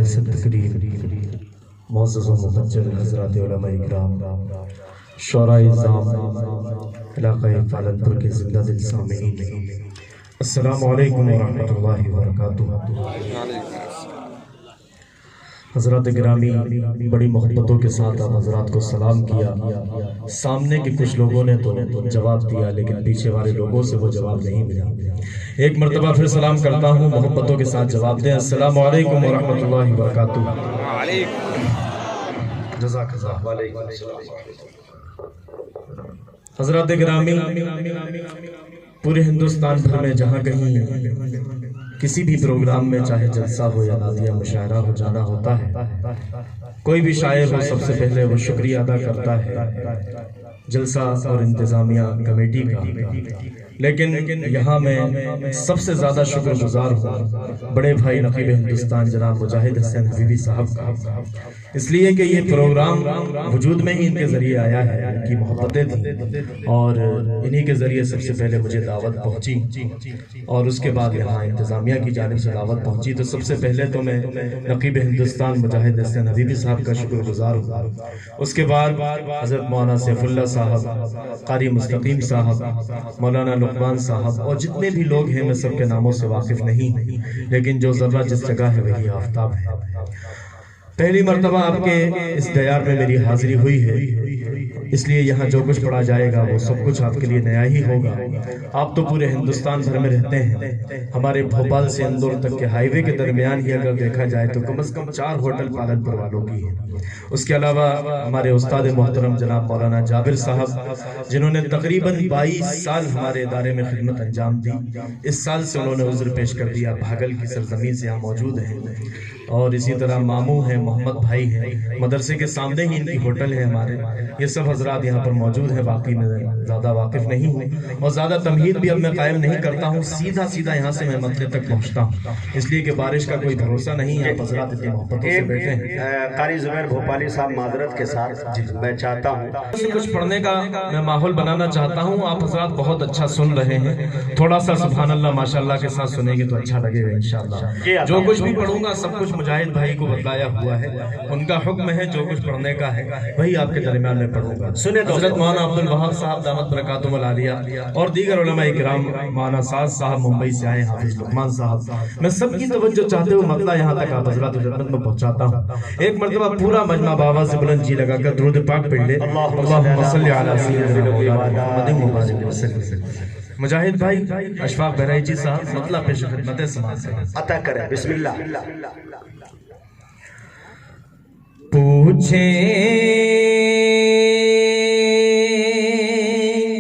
قسم تقریر معزز و مبجل حضرات علماء اکرام، شعراء اعظام، علاقہ پالنپور کے زندہ دل سامعین، السلام علیکم ورحمۃ اللہ وبرکاتہ۔ حضرات گرامی، بڑی محبتوں کے ساتھ آپ حضرات کو سلام کیا۔ سامنے کے کچھ لوگوں نے تو جواب دیا، لیکن پیچھے والے لوگوں سے وہ جواب نہیں ملا۔ ایک مرتبہ پھر سلام کرتا ہوں، محبتوں کے ساتھ جواب دیں، السلام علیکم ورحمۃ اللہ وبرکاتہ۔ جزاک اللہ۔ وعلیکم السلام۔ حضرات گرامی، پورے ہندوستان بھر میں جہاں کہیں کسی بھی پروگرام میں، چاہے جلسہ ہو یا نادیہ مشاعرہ ہو، جانا ہوتا ہے، کوئی بھی شاعر ہو، سب سے پہلے وہ شکریہ ادا کرتا ہے جلسہ اور انتظامیہ کمیٹی کا، لیکن یہاں میں سب سے زیادہ شکر گزار ہوں بڑے بھائی نقیب ہندوستان جناب مجاہد حسین حبیبی صاحب کا، اس لیے کہ یہ پروگرام وجود میں ہی ان کے ذریعے آیا ہے، ان کی محبتیں تھیں اور انہی کے ذریعے سب سے پہلے مجھے دعوت پہنچی اور اس کے بعد یہاں انتظامیہ کی جانب سے دعوت پہنچی۔ تو سب سے پہلے تو میں نقیب ہندوستان مجاہد حسین حبیبی صاحب کا شکر گزار ہوں، اس کے بعد حضرت مولانا سیف اللہ صاحب، قاری مستقیم صاحب، مولانا لقمان صاحب اور جتنے بھی لوگ ہیں، میں سب کے ناموں سے واقف نہیں ہوں، لیکن جو ذرہ جس جگہ ہے وہی آفتاب ہے۔ پہلی مرتبہ آپ کے اس دیار میں میری حاضری ہوئی ہے، اس لیے یہاں جو کچھ پڑھا جائے گا وہ سب کچھ آپ کے لیے نیا ہی ہوگا۔ آپ تو پورے ہندوستان بھر میں رہتے ہیں، ہمارے بھوپال سے اندور تک کے ہائی وے کے درمیان ہی اگر دیکھا جائے تو کم از کم 4 ہوٹل پالنپور والوں کی ہیں۔ اس کے علاوہ ہمارے استاد محترم جناب مولانا جابر صاحب، جنہوں نے تقریباً 22 سال ہمارے ادارے میں خدمت انجام دی، اس سال سے انہوں نے عذر پیش کر دیا، بھاگل کی سرزمین سے یہاں موجود ہیں، اور اسی طرح ماموں ہیں، محمد بھائی ہیں، مدرسے کے سامنے ہی ان کی ہوٹل ہے ہمارے، یہ سب حضرات یہاں پر موجود ہیں۔ باقی میں زیادہ واقف نہیں ہوں اور زیادہ تمہید بھی اب میں قائم نہیں کرتا ہوں، سیدھا یہاں سے میں مطلع تک پہنچتا ہوں، اس لیے کہ بارش کا کوئی بھروسہ نہیں ہے۔ آپ حضرات اتنی محبتوں سے بیٹھے ہیں۔ قاری زبیر بھوپالی صاحب معذرت کے ساتھ میں چاہتا ہوں کچھ پڑھنے کا میں ماحول بنانا چاہتا ہوں، آپ حضرات بہت اچھا سن رہے ہیں، تھوڑا سا سبحان اللہ ماشاءاللہ کے ساتھ سنیں گے تو اچھا لگے گا انشاءاللہ۔ جو کچھ بھی پڑھوں گا سب کچھ مجاہد بھائی کو بتلایا ہوا ہے، ان کا حکم ہے جو کچھ پڑھنے کا ہے وہی آپ کے درمیان میں پڑھوں گا۔ حضرت مولانا عبد الوہاب صاحب دامت برکاتہم العالیہ اور دیگر علماء کرام، مولانا ساز صاحب ممبئی سے آئے، حافظ لقمان صاحب، میں سب کی توجہ چاہتے ہوئے مطلع یہاں تک آپ حضرات کی خدمت میں پہنچاتا ہوں۔ ایک مرتبہ پورا مجمع باواز بلند جی لگا کر درود پاک پڑھ لے، اللہم صلی علی سیدنا مولانا محمد مبارک وسلم۔ مجاہد بھائی اشفاق بہرائچی صاحب مطلع پیش خدمت سماعت سے عطا کریں، بسم اللہ۔ پوچھیں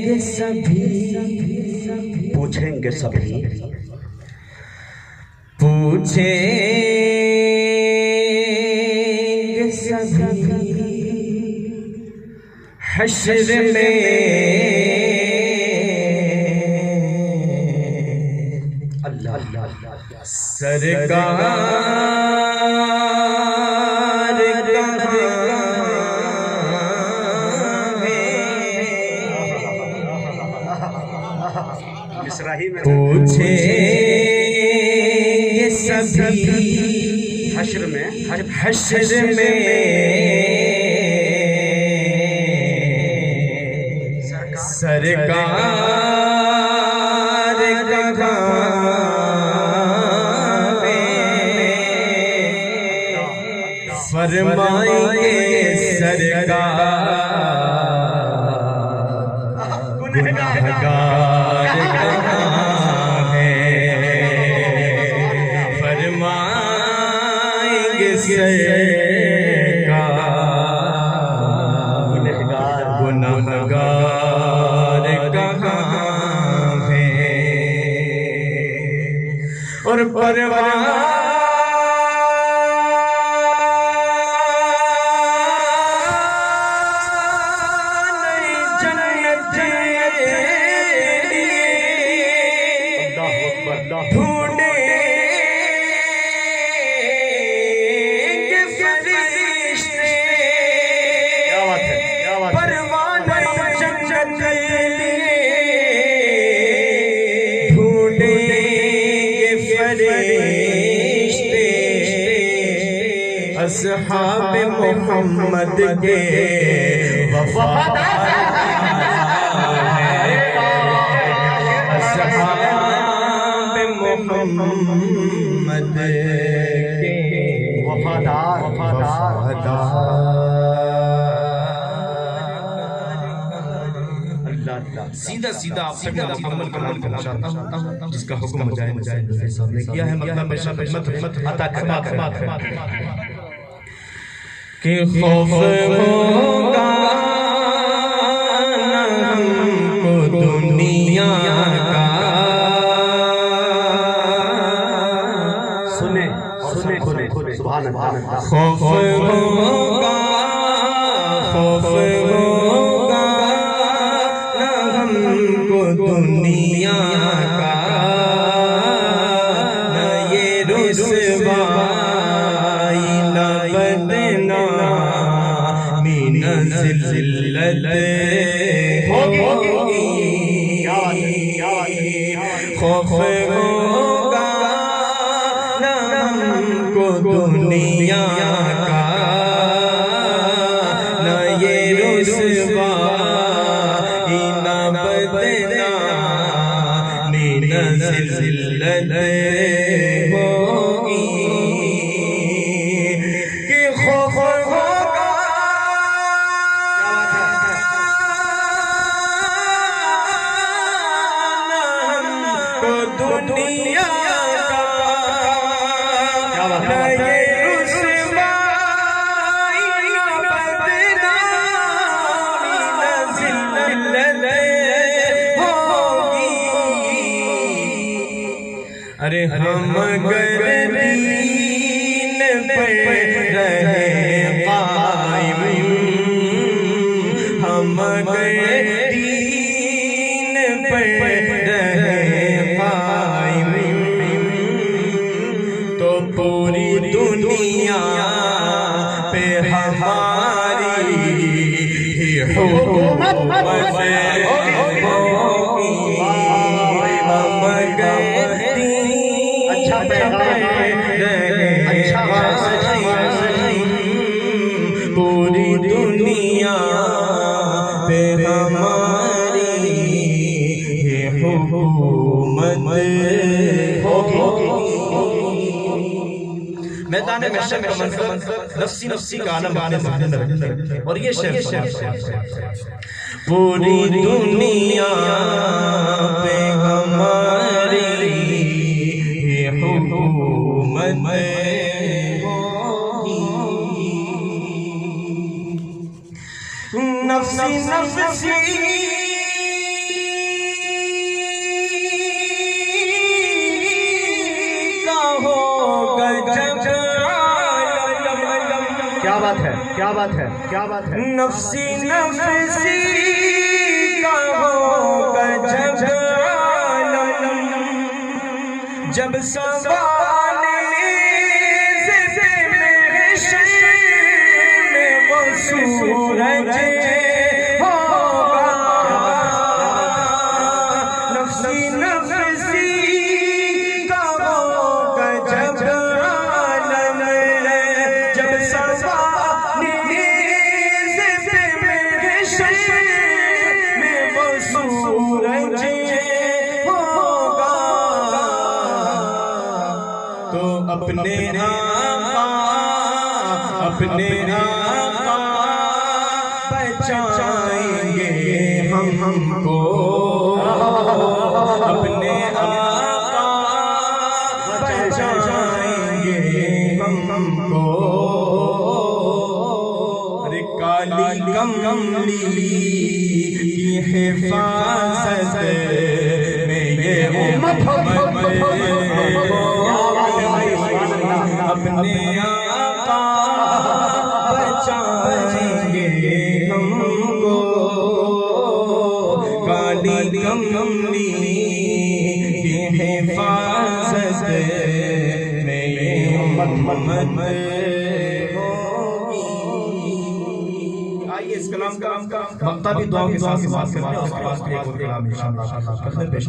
گے سبھی، پوچھیں گے سبھی، پوچھیں گے سبھی حشر میں سرکار پوچھیں گے سبھی حشر میں سرکار فرمائیں گے سرکار گنہگار کہاں ہے، فرمائیں گے سرکار گنہگار کہاں ہے، اور پروان اصحاب محمد کے وفادار ہیں، اصحاب محمد کے وفادار سیدھا سیدھا آپ تک محمد کا نام پہنچاتا ہوں جس کا حکم مجاہد صاحب نے کیا ہے، مطلب میں خدمت عطا کرنا کہ خوف ہوگا نہ ہم کو دنیا کا، سنیں سبحان اللہ، خوف ہوگا دنیا کا، نہ یہ رسوائی نہ بدنامی نہ ذلت ہوگی، خوف ہوگا نہ ہم کو دنیا کا، نہ یہ رسوائی نہ بدنامی نہ ذلت ہوگی، کہ خوف ہوگا نہ ہم کو دنیا کا، نہ یہ رسوائی نہ بدنامی نہ ذلت ہوگی، ارے ہم اگر دین پر رہے قائم، ہم اگر دین پر رہے قائم، تو پوری دنیا پہ ہماری حکومت ہوگی، ہم اگر پوری دنیا پہ ہماری حکومت ہوگی۔ میدان محشر کا منظر نفسی کا عالم اور یہ شعر پوری دنیا پہ ہماری حکومت نفسی کا ہوگا جب، کیا بات ہے، نفسی کا ہوگا جب سوال میرے شہر میں وہ سورج ہوگا، نفسی کا ہوگا جب سوال میرے شہر میں وہ سورج ہوگا، تو اپنے آقا بچائیں گے ہم کو، اپنے آقا بچائیں گے ہم کو، ارے کالی کملی کی حفاظت میں یہ امت اپنے آقا بچائیں گے ہم کو، کالی کملی کی حفاظت میں یہ امت ہوگی۔ آئیے اس کلام کا مقطع بھی دعا کے ساتھ سماعت کرتے ہیں، اس کے بعد ایک اور کلام انشاءاللہ پیش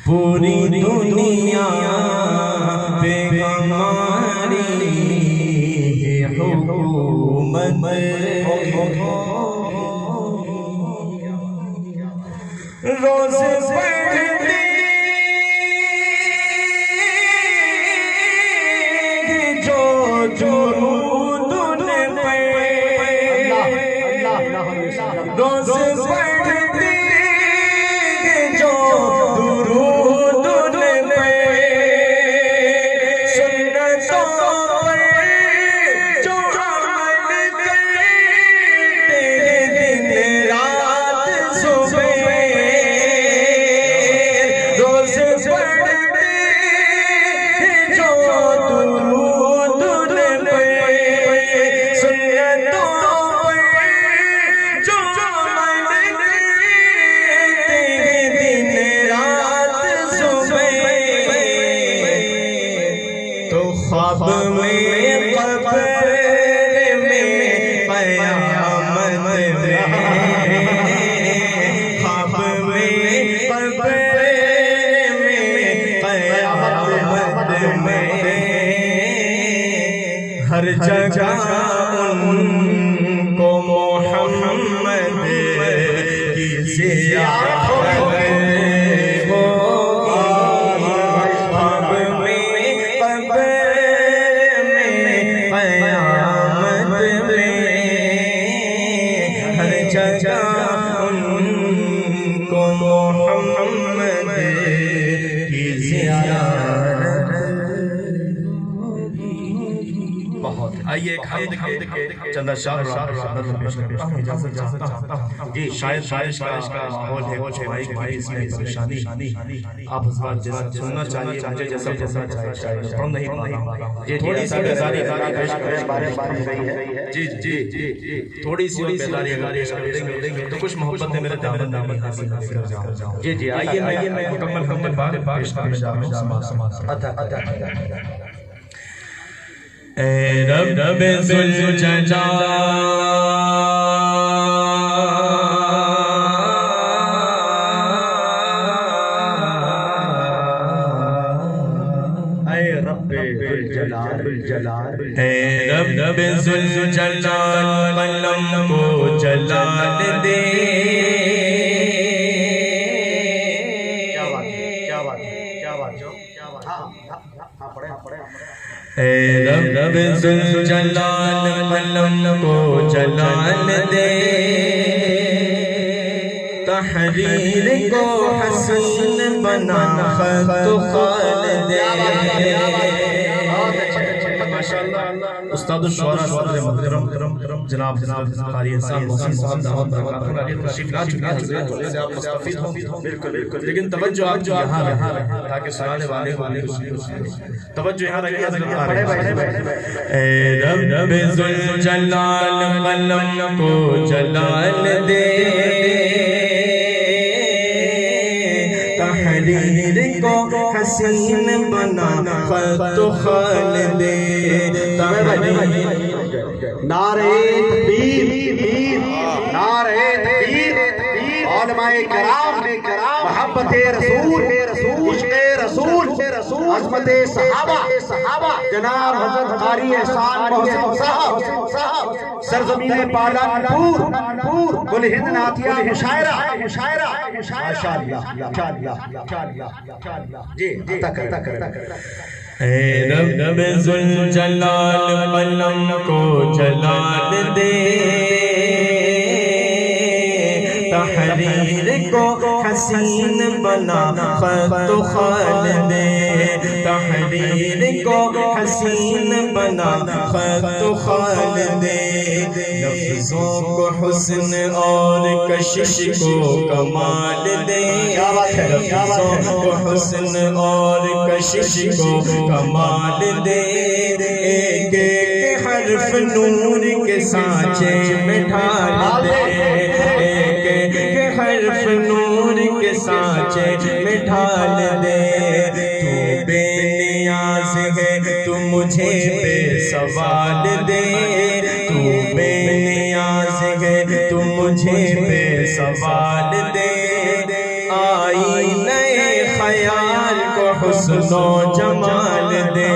پوری دنیا پہ ہماری حکومت، روز پڑھتے جو درود پہ، روز پڑھتے جو درود پہ، سنتوں پر جو عمل کرتے دن رات صبح، روز پڑھتے جو درود پہ، سنتوں پر جو عمل کرتے دن رات صبح، تو خواب میں قبر میں قیامت میں، خواب میں قبر میں قیامت میں، ہر جگہ ان کو محمد کی زیارت ہوگی، خواب میں قبر میں قیامت میں، ہر جگہ ان کو محمد کی زیارت بہت۔ آئیے ایک حمد کے چند اشعار پیش کرتا ہوں، اجازت چاہتا ہوں جی، شاید بارش کا ماحول ہے، کچھ مائک کی اس میں پریشانی، آپ حضرات جیسا سننا چاہیے، مجھے جیسا پڑھنا چاہیے، شاید پڑھ نہیں پا رہا ہوں، تھوڑی سی بیداری پیش کریں، جی جی جی، تھوڑی سی بیداری اگر پیش کر دیں گے تو کچھ محبت ہے میرے دامن میں حاصل کر جاؤں۔ جی جی، آئیے میں مکمل حمد بعد پیش کرنے جا رہا ہوں۔ اے رب ذوالجلال، اے رب ذوالجلال، قلم کو جلال دے، اے رب ذوالجلال، قلم کو جلال دے، تحریر کو حسین بنا، خط خال دے۔ استاد الشعراء صدر محترم جناب قاری احسان محسن صاحب دعوت برکاتہ علیہ تشریف لا چکے ہیں، حضرت سے آپ مستفید ہوں، لیکن توجہ آپ یہاں رہے تاکہ سنانے والے توجہ یہاں رکھیں حضرت قاری۔ اے رب ذوالجلال، قلم کو جلال دے، تحریر کو حسین بنا، خط خال دے، نعرہ تکبیر، نعرہ تکبیر، علماء کرام، محبت رسول، عشق رسول، عظمت صحابہ، جناب حضرت قاری احسان محسن صاحب، سرزمین پالانپور، گل ہند نعتیہ مشاعرہ، ماشاءاللہ جی عطا کریں۔ اے رب ذوالجلال، قلم کو جلال دے، تحریر کو حسین بنا، خط خال دے، تحریر کو حسین بنا، خط خال دے، لفظوں کو حسن اور کشش کو کمال دے، لفظوں کو حسن اور کشش کو کمال دے، ایک ایک حرف نور کے سانچے میں ڈھال دے، ایک ایک حرف نور کے سانچے میں ڈھال دے، تو بے نیاز ہے تو مجھے بے سوال دے، تو بے نیاز ہے تو مجھے بے سوال دے، آئی نئے خیال حسن و جمال دے،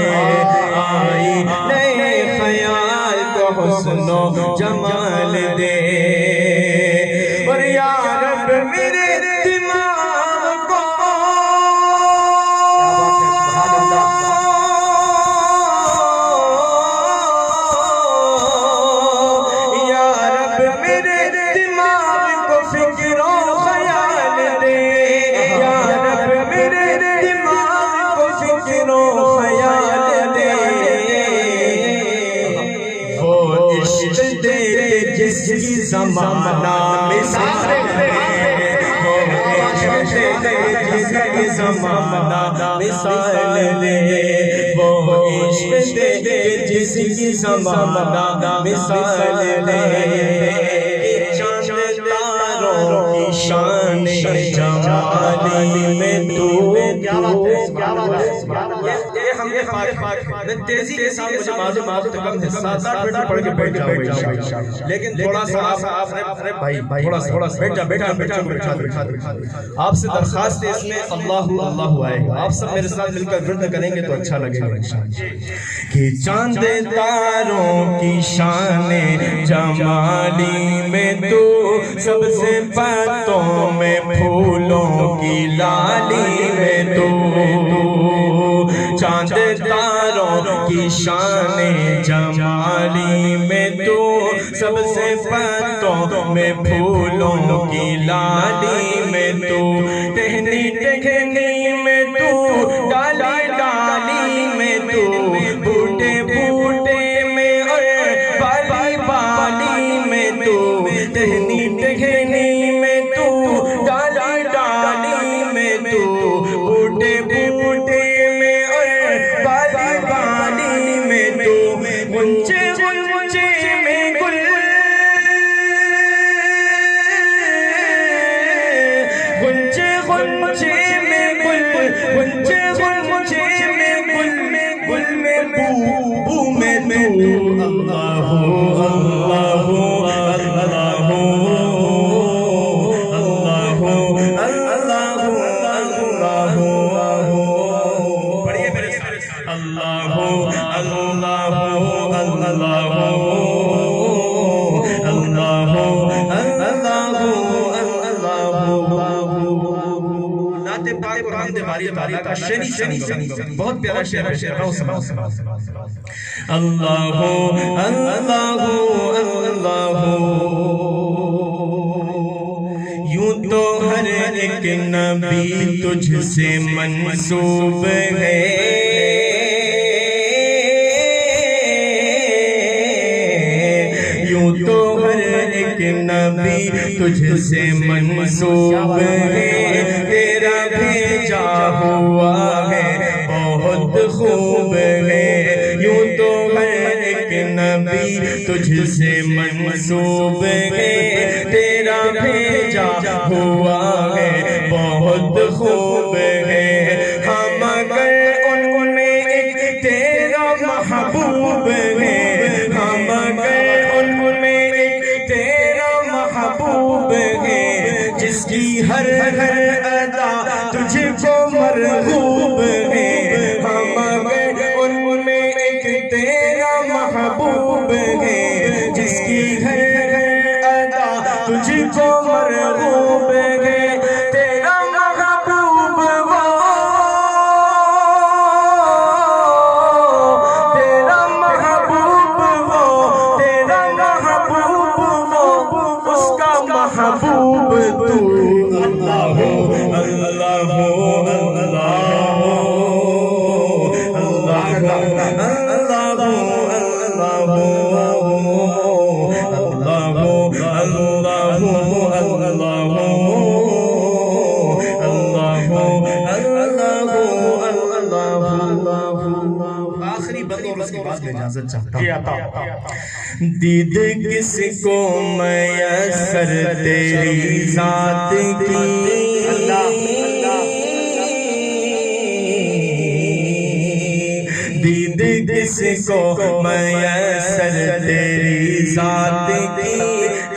آئی نئے خیال کو حسن و جمال دے، اور یا رب میرے دماغ کو جس کی زمانہ مثال جس کی زمانہ مثال دے، وہ عشق دے جس کی زمانہ مثال دے، چاند تاروں کی شان جمالی میں تو یہ ہم نے میں تیزی کے ساتھ مجھے معذرت کم ہے، 7-8 منٹ پڑھ کے بیٹھ جاؤں، لیکن تھوڑا سا آپ نے بھائی تھوڑا سا بیٹھا آپ سے درخواست ہے، اس میں اللہ اللہ آئے گا، آپ سب میرے ساتھ مل کر ورد کریں گے تو اچھا لگے گا کہ چاند تاروں کی شان جمالی میں تو سب سے پتوں میں پھولوں کی لالی میں تو، چاند تاروں کی شان جمالی میں تو سب سے پتوں میں پھولوں کی لالی میں تو، ٹہنی ٹہنی میں تو ڈالی ڈالی میں تو، بوٹے بوٹے میں اور بالی بالی میں تو، ٹہنی ٹہنی میں تو ڈالی ڈالی میں تو، بوٹے بوٹے میں اور بالی بالی میں تو، غنچے غنچے میں گل، غنچے غنچے میں گل، غنچے غنچے میں گل، گل میں بو میں تو، اللہ اللہ بہت پیارا شعر ہے، اللہ اللہ اللہ، یوں تو ہر ایک نبی تجھ سے منسوب ہے، یوں تو ہر ایک نبی تجھ سے منسوب ہے، تیرا بھیجا ہوا ہے بہت خوب ہے، یوں تو ہر ایک نبی تجھ سے منسوب ہے، تیرا بھیجا ہوا ہے بہت خوب ہے، ہم اگر ان میں ایک تیرا محبوب ہے، ہم اگر ان میں ایک تیرا محبوب ہے، جس کی ہر ہر ادا تجھ کو مرغوب ہے، ہم اگر ان میں ایک تیرا محبوب ہے، جس کی ہر ہر ادا تجھ کو مرغوب ہے، تیرا محبوب وہ، تیرا محبوب وہ، تیرا محبوب وہ، اس کا محبوب تو، اللہ اللہ آخری بند اور اس کے بعد میں اجازت چاہتا ہوں، دید کس کو میسر تیری ذات کی، دید کس کو میسر تیری ذات کی،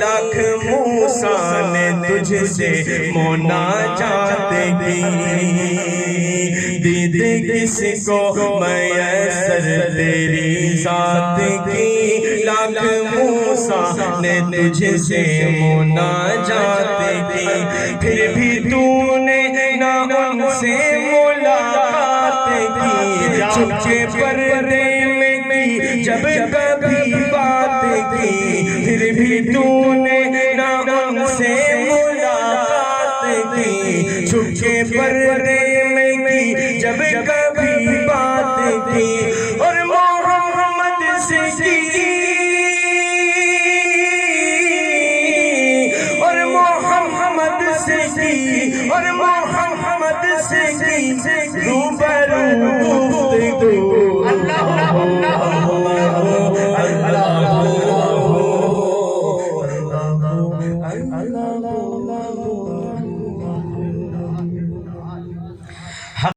لاکھ موسیٰ نے تجھ سے مناجات کی، دید کس کو میسر تیری ذات کی لاکھ موسیٰ نے تجھ سے مناجات کی پھر بھی تو نے نہ ان سے ملاقات کی چھپ کے پردے میں کی جب کبھی بات کی پھر بھی تو نے نہ ان سے ملاقات کی چھپ کے پردے